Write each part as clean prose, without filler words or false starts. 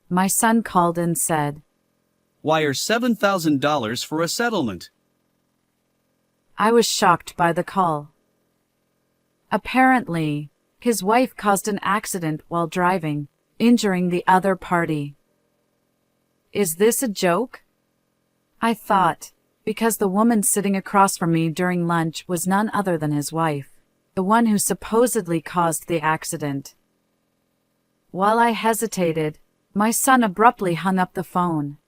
my son called and said, "Wire $7,000 for a settlement." I was shocked by the call. Apparently, his wife caused an accident while driving, injuring the other party. Is this a joke? I thought, because the woman sitting across from me during lunch was none other than his wife, the one who supposedly caused the accident. While I hesitated, my son abruptly hung up the phone.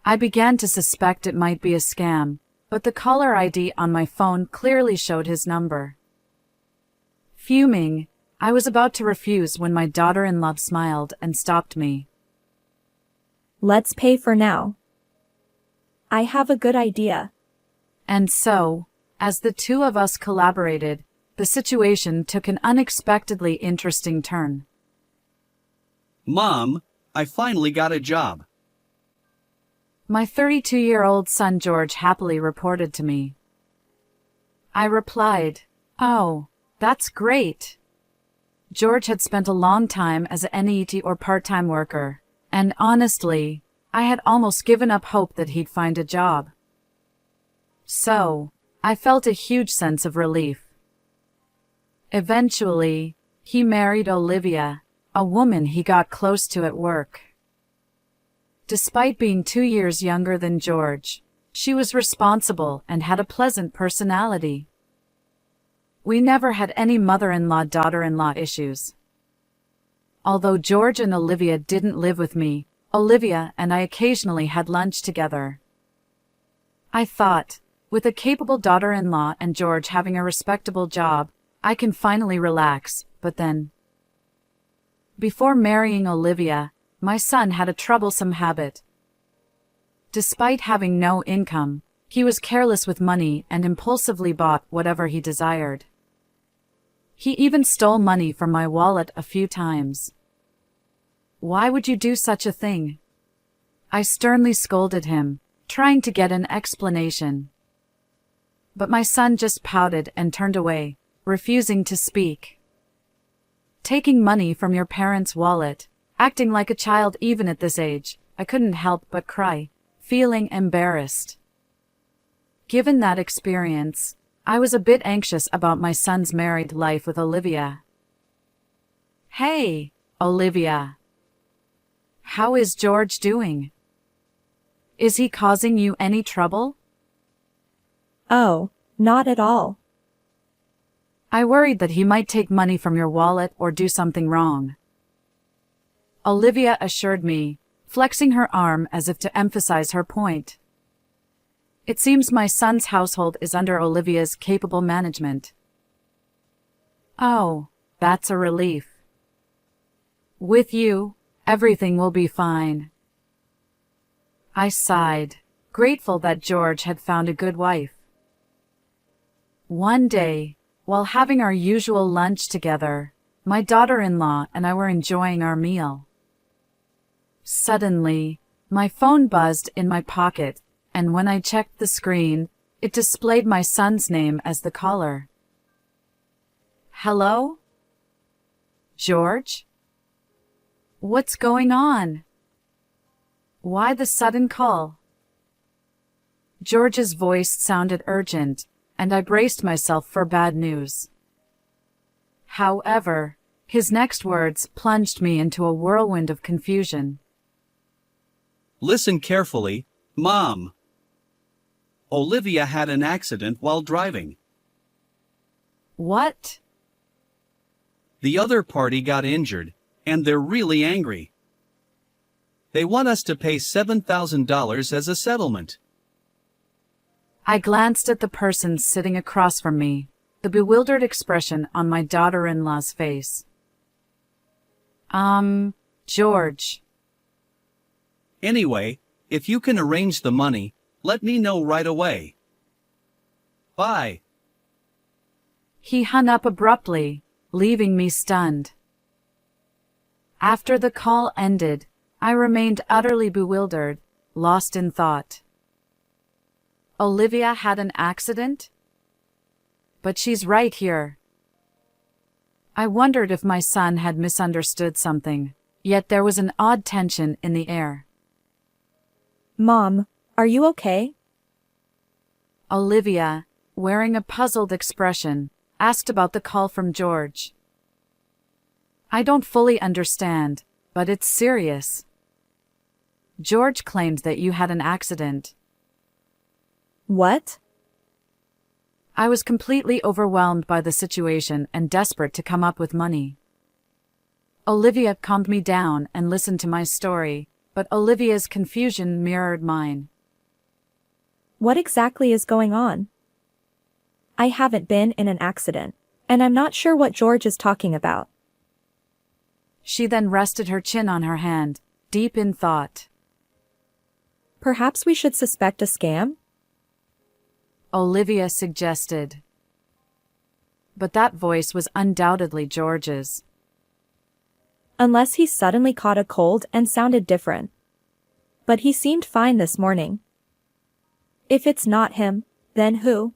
I began to suspect it might be a scam, but the caller ID on my phone clearly showed his number. Fuming, I was about to refuse when my daughter-in-law smiled and stopped me. Let's pay for now. I have a good idea. And so, as the two of us collaborated, the situation took an unexpectedly interesting turn. "Mom, I finally got a job." My 32-year-old son George happily reported to me. I replied, "Oh, that's great." George had spent a long time as an NEET or part-time worker, and honestly, I had almost given up hope that he'd find a job. So, I felt a huge sense of relief. Eventually, he married Olivia, a woman he got close to at work. Despite being 2 years younger than George, she was responsible and had a pleasant personality. We never had any mother-in-law-daughter-in-law issues. Although George and Olivia didn't live with me, Olivia and I occasionally had lunch together. I thought, with a capable daughter-in-law and George having a respectable job, I can finally relax, but then. Before marrying Olivia, my son had a troublesome habit. Despite having no income, he was careless with money and impulsively bought whatever he desired. He even stole money from my wallet a few times. Why would you do such a thing? I sternly scolded him, trying to get an explanation. But my son just pouted and turned away, refusing to speak. Taking money from your parents' wallet, acting like a child even at this age, I couldn't help but cry, feeling embarrassed. Given that experience, I was a bit anxious about my son's married life with Olivia. Hey, Olivia. How is George doing? Is he causing you any trouble? Oh, not at all. I worried that he might take money from your wallet or do something wrong. Olivia assured me, flexing her arm as if to emphasize her point. It seems my son's household is under Olivia's capable management. Oh, that's a relief. With you, everything will be fine. I sighed, grateful that George had found a good wife. One day, while having our usual lunch together, my daughter-in-law and I were enjoying our meal. Suddenly, my phone buzzed in my pocket, and when I checked the screen, it displayed my son's name as the caller. Hello? George? What's going on? Why the sudden call? George's voice sounded urgent, and I braced myself for bad news. However, his next words plunged me into a whirlwind of confusion. "Listen carefully, Mom. Olivia had an accident while driving. What? The other party got injured, and they're really angry. They want us to pay $7,000 as a settlement." I glanced at the person sitting across from me, the bewildered expression on my daughter-in-law's face. George. Anyway, if you can arrange the money, let me know right away. Bye. He hung up abruptly, leaving me stunned. After the call ended, I remained utterly bewildered, lost in thought. Olivia had an accident? But she's right here. I wondered if my son had misunderstood something, Yet there was an odd tension in the air. Mom, are you okay? Olivia, wearing a puzzled expression, asked about the call from George. I don't fully understand, but it's serious. George claimed that you had an accident. What? I was completely overwhelmed by the situation and desperate to come up with money. Olivia calmed me down and listened to my story, but Olivia's confusion mirrored mine. What exactly is going on? I haven't been in an accident, and I'm not sure what George is talking about. She then rested her chin on her hand, deep in thought. Perhaps we should suspect a scam? Olivia suggested. But that voice was undoubtedly George's. Unless he suddenly caught a cold and sounded different. But he seemed fine this morning. If it's not him, then who?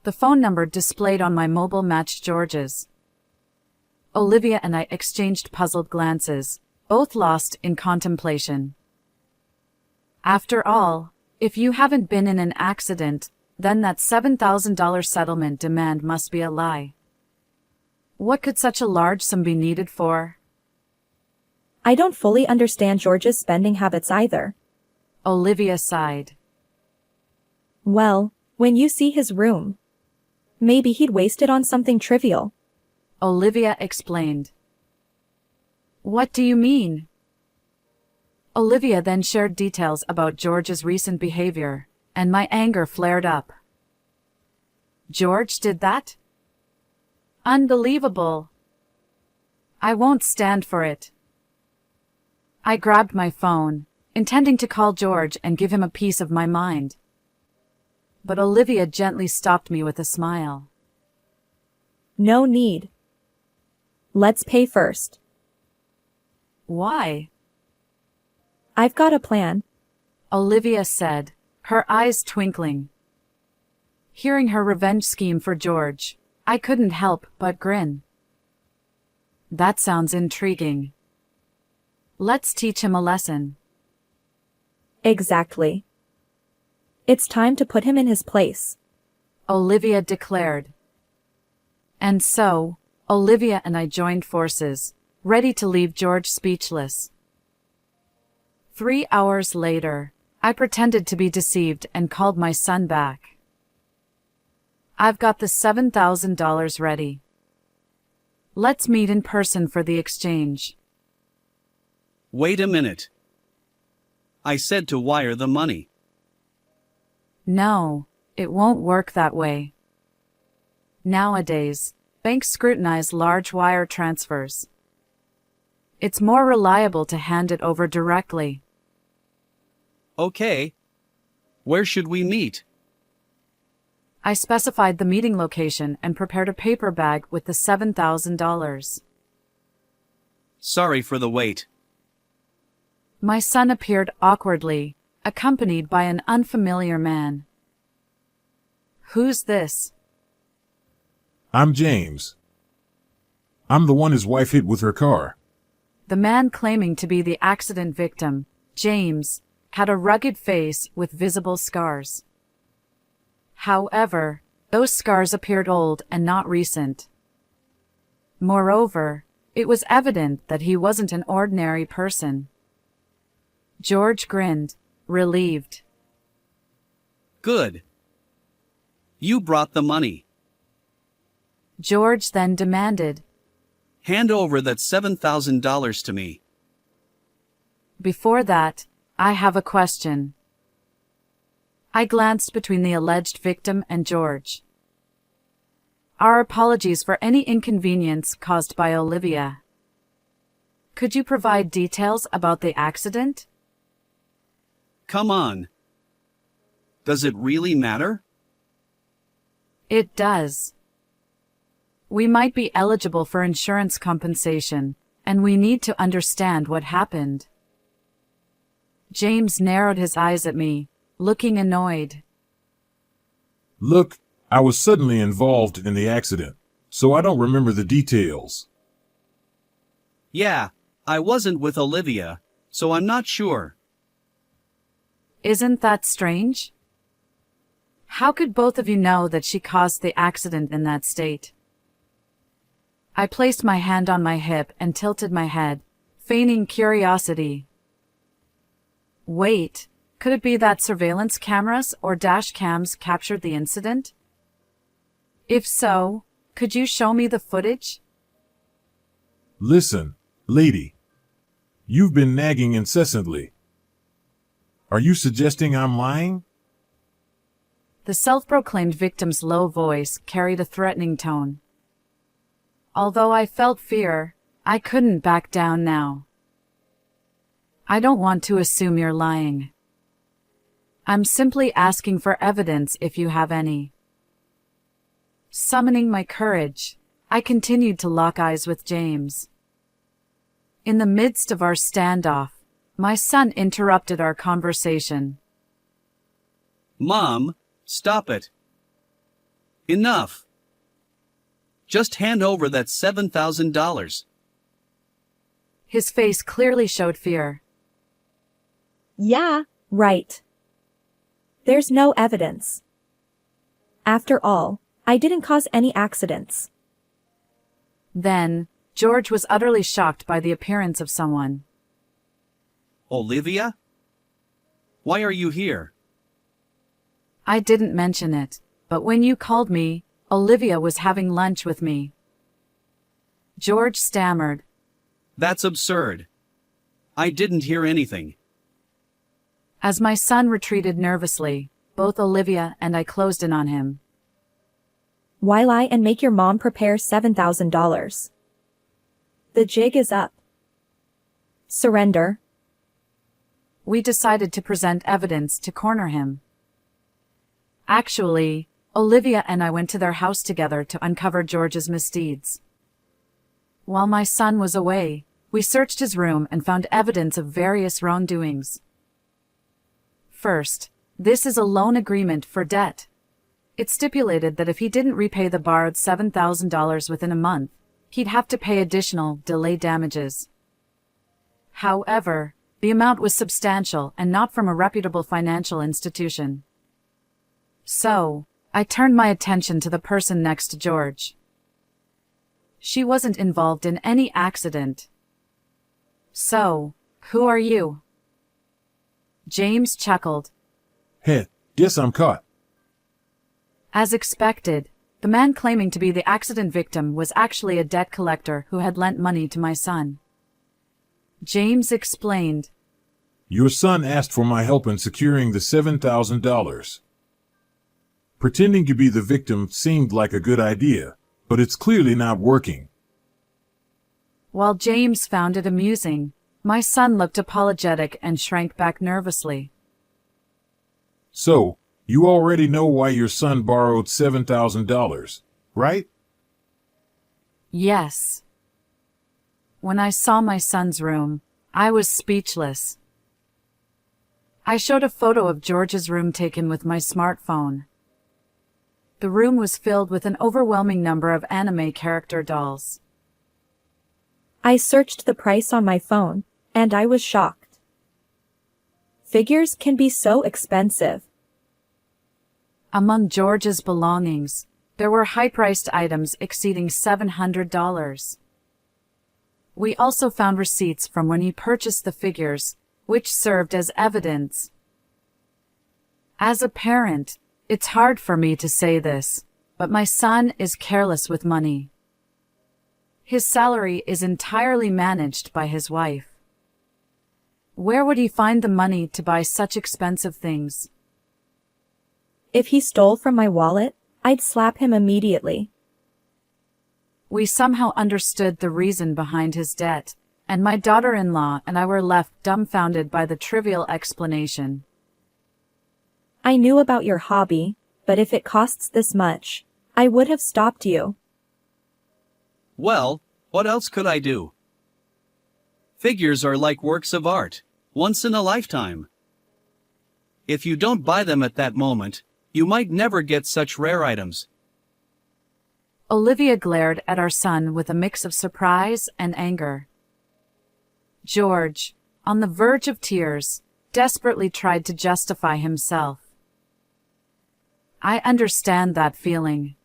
The phone number displayed on my mobile matched George's. Olivia and I exchanged puzzled glances, both lost in contemplation. After all, if you haven't been in an accident, then that $7,000 settlement demand must be a lie. What could such a large sum be needed for? I don't fully understand George's spending habits either. Olivia sighed. Well, when you see his room, maybe he'd waste it on something trivial. Olivia explained. What do you mean? Olivia then shared details about George's recent behavior, and my anger flared up. George did that? Unbelievable. I won't stand for it. I grabbed my phone, intending to call George and give him a piece of my mind. But Olivia gently stopped me with a smile. No need. Let's pay first. Why? I've got a plan. Olivia said, her eyes twinkling. Hearing her revenge scheme for George, I couldn't help but grin. That sounds intriguing. Let's teach him a lesson. Exactly. It's time to put him in his place, Olivia declared. And so, Olivia and I joined forces, ready to leave George speechless. 3 hours later, I pretended to be deceived and called my son back. I've got the $7,000 ready. Let's meet in person for the exchange. Wait a minute. I said to wire the money. No, it won't work that way. Nowadays, banks scrutinize large wire transfers. It's more reliable to hand it over directly. Okay. Where should we meet? I specified the meeting location and prepared a paper bag with the $7,000. Sorry for the wait. My son appeared awkwardly, accompanied by an unfamiliar man. Who's this? I'm James. I'm the one his wife hit with her car. The man claiming to be the accident victim, James, had a rugged face with visible scars. However, those scars appeared old and not recent. Moreover, it was evident that he wasn't an ordinary person. George grinned, relieved. Good. You brought the money. George then demanded. Hand over that $7,000 to me. Before that, I have a question. I glanced between the alleged victim and George. Our apologies for any inconvenience caused by Olivia. Could you provide details about the accident? Come on. Does it really matter? It does. We might be eligible for insurance compensation, and we need to understand what happened. James narrowed his eyes at me, looking annoyed. Look, I was suddenly involved in the accident, so I don't remember the details. Yeah, I wasn't with Olivia, so I'm not sure. Isn't that strange? How could both of you know that she caused the accident in that state? I placed my hand on my hip and tilted my head, feigning curiosity. Wait, could it be that surveillance cameras or dash cams captured the incident? If so, could you show me the footage? Listen, lady. You've been nagging incessantly. Are you suggesting I'm lying? The self-proclaimed victim's low voice carried a threatening tone. Although I felt fear, I couldn't back down now. I don't want to assume you're lying. I'm simply asking for evidence if you have any. Summoning my courage, I continued to lock eyes with James. In the midst of our standoff, my son interrupted our conversation. Mom, stop it. Enough. Just hand over that $7,000. His face clearly showed fear. Yeah, right. There's no evidence. After all, I didn't cause any accidents. Then, George was utterly shocked by the appearance of someone. Olivia? Why are you here? I didn't mention it, but when you called me, Olivia was having lunch with me. George stammered. That's absurd. I didn't hear anything. As my son retreated nervously, both Olivia and I closed in on him. Why lie and make your mom prepare $7,000? The jig is up. Surrender. We decided to present evidence to corner him. Actually, Olivia and I went to their house together to uncover George's misdeeds. While my son was away, we searched his room and found evidence of various wrongdoings. First, this is a loan agreement for debt. It stipulated that if he didn't repay the borrowed $7,000 within a month, he'd have to pay additional delay damages. However, the amount was substantial and not from a reputable financial institution. So, I turned my attention to the person next to George. She wasn't involved in any accident. So, who are you? James chuckled. Heh, guess I'm caught. As expected, the man claiming to be the accident victim was actually a debt collector who had lent money to my son. James explained. Your son asked for my help in securing the $7,000. Pretending to be the victim seemed like a good idea, but it's clearly not working. While James found it amusing, my son looked apologetic and shrank back nervously. So, you already know why your son borrowed $7,000, right? Yes. When I saw my son's room, I was speechless. I showed a photo of George's room taken with my smartphone. The room was filled with an overwhelming number of anime character dolls. I searched the price on my phone, and I was shocked. Figures can be so expensive. Among George's belongings, there were high-priced items exceeding $700. We also found receipts from when he purchased the figures, which served as evidence. As a parent, it's hard for me to say this, but my son is careless with money. His salary is entirely managed by his wife. Where would he find the money to buy such expensive things? If he stole from my wallet, I'd slap him immediately. We somehow understood the reason behind his debt, and my daughter-in-law and I were left dumbfounded by the trivial explanation. I knew about your hobby, but if it costs this much, I would have stopped you. Well, what else could I do? Figures are like works of art, once in a lifetime. If you don't buy them at that moment, you might never get such rare items. Olivia glared at our son with a mix of surprise and anger. George, on the verge of tears, desperately tried to justify himself. I understand that feeling.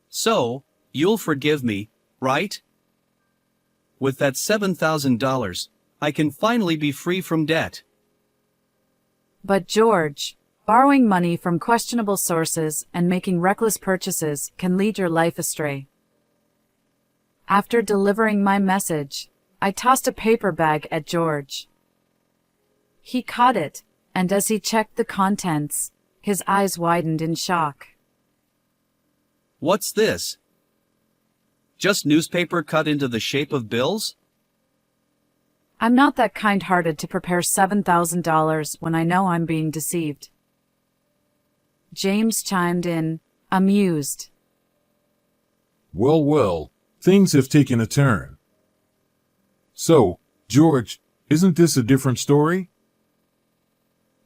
So, you'll forgive me, right? With that $7,000, I can finally be free from debt. But George, borrowing money from questionable sources and making reckless purchases can lead your life astray. After delivering my message, I tossed a paper bag at George. He caught it, and as he checked the contents, his eyes widened in shock. What's this? Just newspaper cut into the shape of bills? I'm not that kind-hearted to prepare $7,000 when I know I'm being deceived. James chimed in, amused. Well, well, things have taken a turn. So, George, isn't this a different story?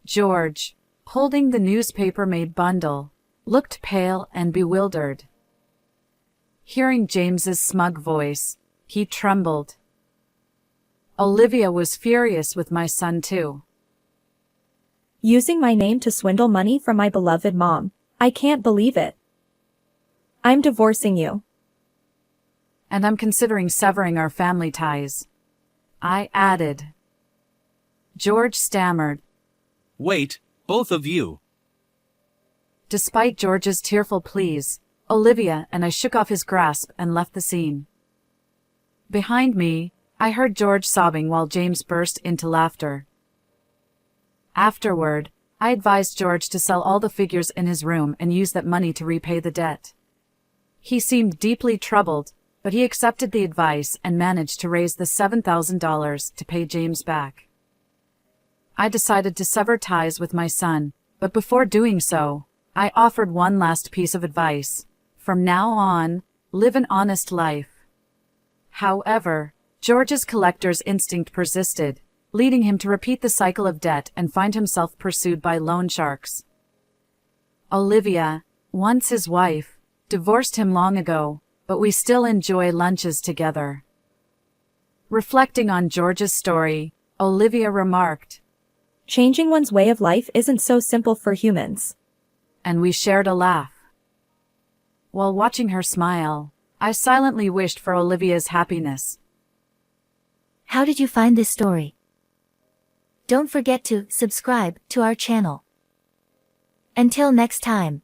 George, holding the newspaper-made bundle, looked pale and bewildered. Hearing James's smug voice, he trembled. Olivia was furious with my son too. Using my name to swindle money from my beloved mom. I can't believe it. I'm divorcing you. And I'm considering severing our family ties, I added. George stammered. Wait, both of you. Despite George's tearful pleas, Olivia and I shook off his grasp and left the scene. Behind me, I heard George sobbing while James burst into laughter. Afterward, I advised George to sell all the figures in his room and use that money to repay the debt. He seemed deeply troubled, but he accepted the advice and managed to raise the $7,000 to pay James back. I decided to sever ties with my son, but before doing so, I offered one last piece of advice. From now on, live an honest life. However, George's collector's instinct persisted, leading him to repeat the cycle of debt and find himself pursued by loan sharks. Olivia, once his wife, divorced him long ago, but we still enjoy lunches together. Reflecting on George's story, Olivia remarked, Changing one's way of life isn't so simple for humans. and we shared a laugh. While watching her smile, I silently wished for Olivia's happiness. How did you find this story? Don't forget to subscribe to our channel. Until next time.